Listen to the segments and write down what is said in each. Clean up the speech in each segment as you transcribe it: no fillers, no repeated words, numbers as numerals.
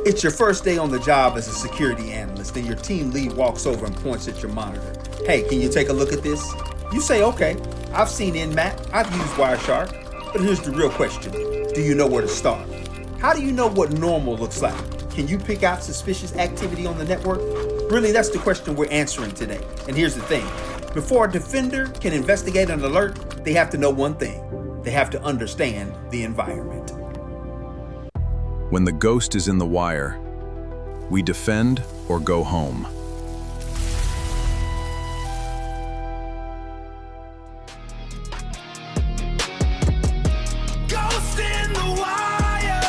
It's your first day on the job as a security analyst, and your team lead walks over and points at your monitor. Hey, can you take a look at this? You say, okay, I've seen Nmap, I've used Wireshark, but here's the real question. Do you know where to start? How do you know what normal looks like? Can you pick out suspicious activity on the network? Really, that's the question we're answering today. And here's the thing. Before a defender can investigate an alert, they have to know one thing. They have to understand the environment. When the ghost is in the wire, we defend or go home. Ghost in the wire.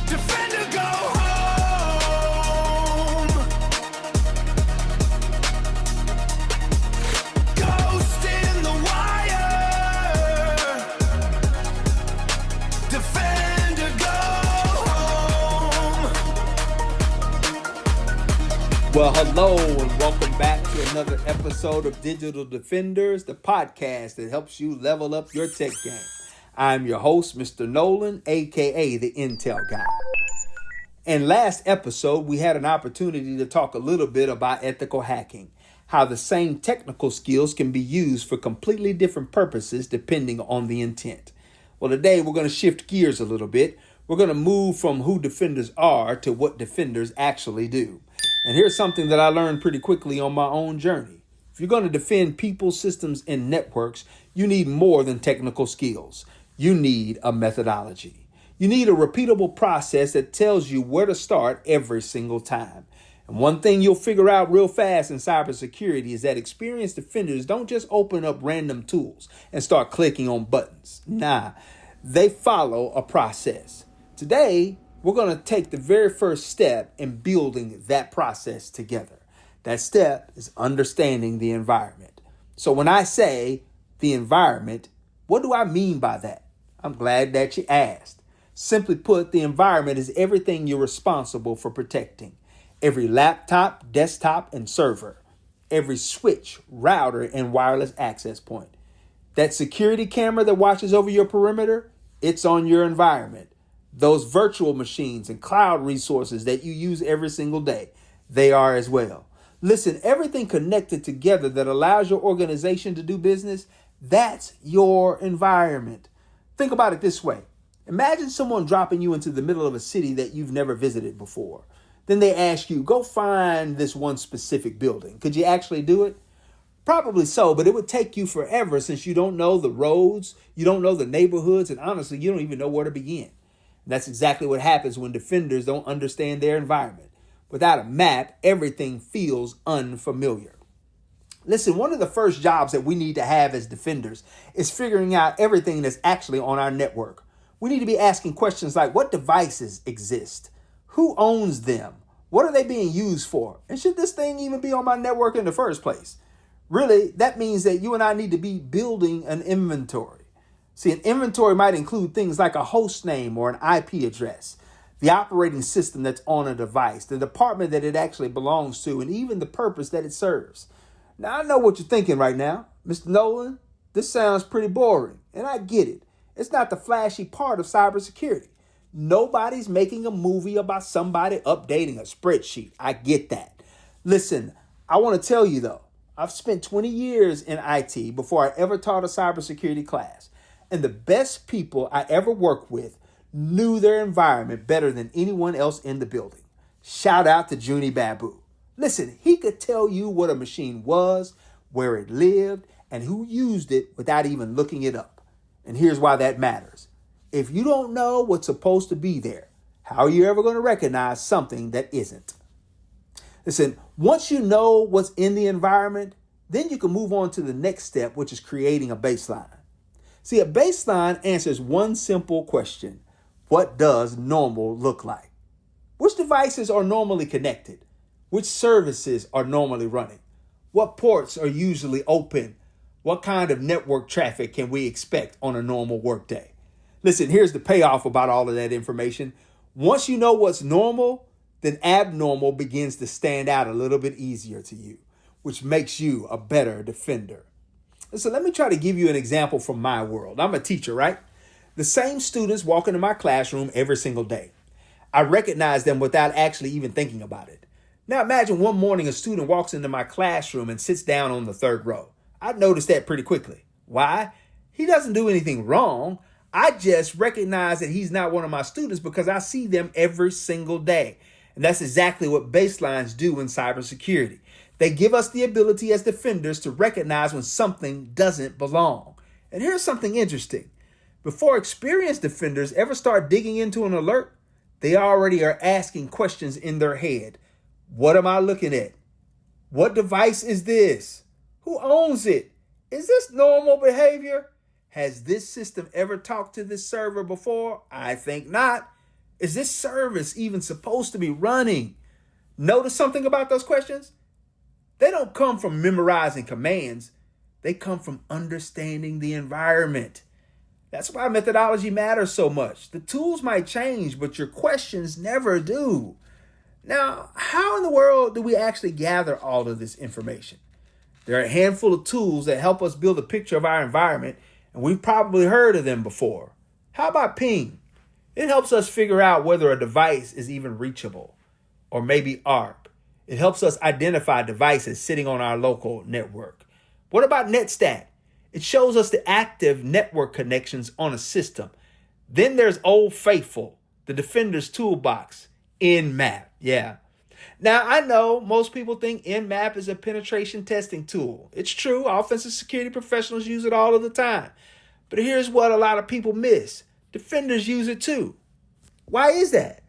Defender, go home. Ghost in the wire. Defender, go home. Well, hello and welcome back to another episode of Digital Defenders, the podcast that helps you level up your tech game. I'm your host, Mr. Nolan, aka the Intel Guy. In last episode, we had an opportunity to talk a little bit about ethical hacking, how the same technical skills can be used for completely different purposes depending on the intent. Well, today we're going to shift gears a little bit. We're going to move from who defenders are to what defenders actually do. And here's something that I learned pretty quickly on my own journey. If you're going to defend people, systems, and networks, you need more than technical skills. You need a methodology. You need a repeatable process that tells you where to start every single time. And one thing you'll figure out real fast in cybersecurity is that experienced defenders don't just open up random tools and start clicking on buttons. Nah, they follow a process. Today, we're going to take the very first step in building that process together. That step is understanding the environment. So when I say the environment, what do I mean by that? I'm glad that you asked. Simply put, the environment is everything you're responsible for protecting. Every laptop, desktop, and server. Every switch, router, and wireless access point. That security camera that watches over your perimeter, it's on your environment. Those virtual machines and cloud resources that you use every single day, they are as well. Listen, everything connected together that allows your organization to do business, that's your environment. Think about it this way. Imagine someone dropping you into the middle of a city that you've never visited before. Then they ask you, go find this one specific building. Could you actually do it? Probably so, but it would take you forever since you don't know the roads, you don't know the neighborhoods, and honestly, you don't even know where to begin. And that's exactly what happens when defenders don't understand their environment. Without a map, everything feels unfamiliar. Listen, one of the first jobs that we need to have as defenders is figuring out everything that's actually on our network. We need to be asking questions like, what devices exist? Who owns them? What are they being used for? And should this thing even be on my network in the first place? Really, that means that you and I need to be building an inventory. See, an inventory might include things like a host name or an IP address, the operating system that's on a device, the department that it actually belongs to, and even the purpose that it serves. Now, I know what you're thinking right now. Mr. Nolan, this sounds pretty boring, and I get it. It's not the flashy part of cybersecurity. Nobody's making a movie about somebody updating a spreadsheet. I get that. Listen, I want to tell you, though, I've spent 20 years in IT before I ever taught a cybersecurity class. And the best people I ever worked with knew their environment better than anyone else in the building. Shout out to Junie Babu. Listen, he could tell you what a machine was, where it lived, and who used it without even looking it up. And here's why that matters. If you don't know what's supposed to be there, how are you ever going to recognize something that isn't? Listen, once you know what's in the environment, then you can move on to the next step, which is creating a baseline. See, a baseline answers one simple question. What does normal look like? Which devices are normally connected? Which services are normally running? What ports are usually open? What kind of network traffic can we expect on a normal workday? Listen, here's the payoff about all of that information. Once you know what's normal, then abnormal begins to stand out a little bit easier to you, which makes you a better defender. So let me try to give you an example from my world. I'm a teacher, right? The same students walk into my classroom every single day. I recognize them without actually even thinking about it. Now imagine one morning a student walks into my classroom and sits down on the third row. I'd notice that pretty quickly. Why? He doesn't do anything wrong. I just recognize that he's not one of my students because I see them every single day. And that's exactly what baselines do in cybersecurity. They give us the ability as defenders to recognize when something doesn't belong. And here's something interesting. Before experienced defenders ever start digging into an alert, they already are asking questions in their head. What am I looking at? What device is this? Who owns it? Is this normal behavior? Has this system ever talked to this server before? I think not. Is this service even supposed to be running? Notice something about those questions? They don't come from memorizing commands. They come from understanding the environment. That's why methodology matters so much. The tools might change, but your questions never do. Now, how in the world do we actually gather all of this information? There are a handful of tools that help us build a picture of our environment, and we've probably heard of them before. How about ping? It helps us figure out whether a device is even reachable, or maybe ARP. It helps us identify devices sitting on our local network. What about Netstat? It shows us the active network connections on a system. Then there's Old Faithful, the Defender's Toolbox, Nmap. Yeah. Now, I know most people think Nmap is a penetration testing tool. It's true. Offensive security professionals use it all of the time. But here's what a lot of people miss. Defenders use it too. Why is that?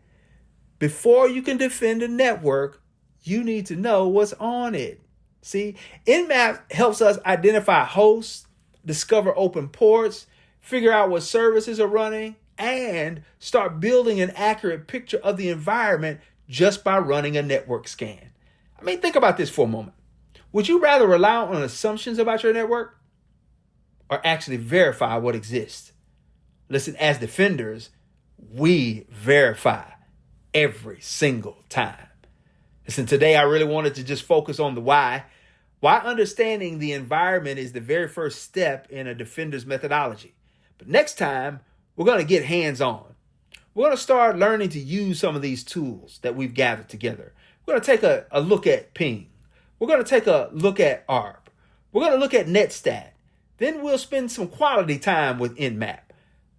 Before you can defend a network, you need to know what's on it. See, Nmap helps us identify hosts, discover open ports, figure out what services are running, and start building an accurate picture of the environment just by running a network scan. I mean, think about this for a moment. Would you rather rely on assumptions about your network or actually verify what exists? Listen, as defenders, we verify every single time. Listen, today I really wanted to just focus on the why. Why understanding the environment is the very first step in a defender's methodology. But next time, we're going to get hands-on. We're going to start learning to use some of these tools that we've gathered together. We're going to take a look at ping. We're going to take a look at ARP. We're going to look at Netstat. Then we'll spend some quality time with Nmap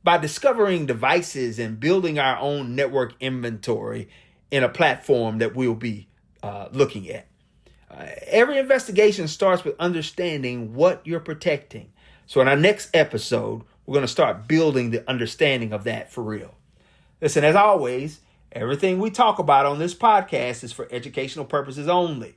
by discovering devices and building our own network inventory in a platform that we'll be looking at. Every investigation starts with understanding what you're protecting. So in our next episode, we're going to start building the understanding of that for real. Listen, as always, everything we talk about on this podcast is for educational purposes only.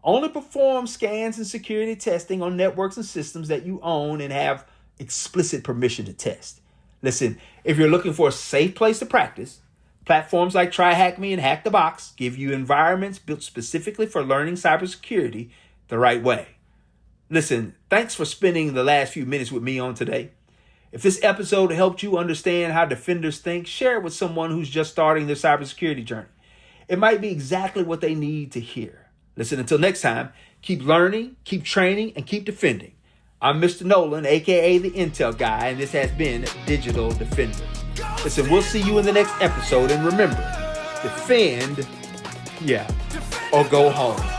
Only perform scans and security testing on networks and systems that you own and have explicit permission to test. Listen, if you're looking for a safe place to practice, platforms like TryHackMe and Hack the Box give you environments built specifically for learning cybersecurity the right way. Listen, thanks for spending the last few minutes with me on today. If this episode helped you understand how defenders think, share it with someone who's just starting their cybersecurity journey. It might be exactly what they need to hear. Listen, until next time, keep learning, keep training, and keep defending. I'm Mr. Nolan, aka the Intel Guy, and this has been Digital Defenders. Listen, we'll see you in the next episode, and remember, defend, or go home.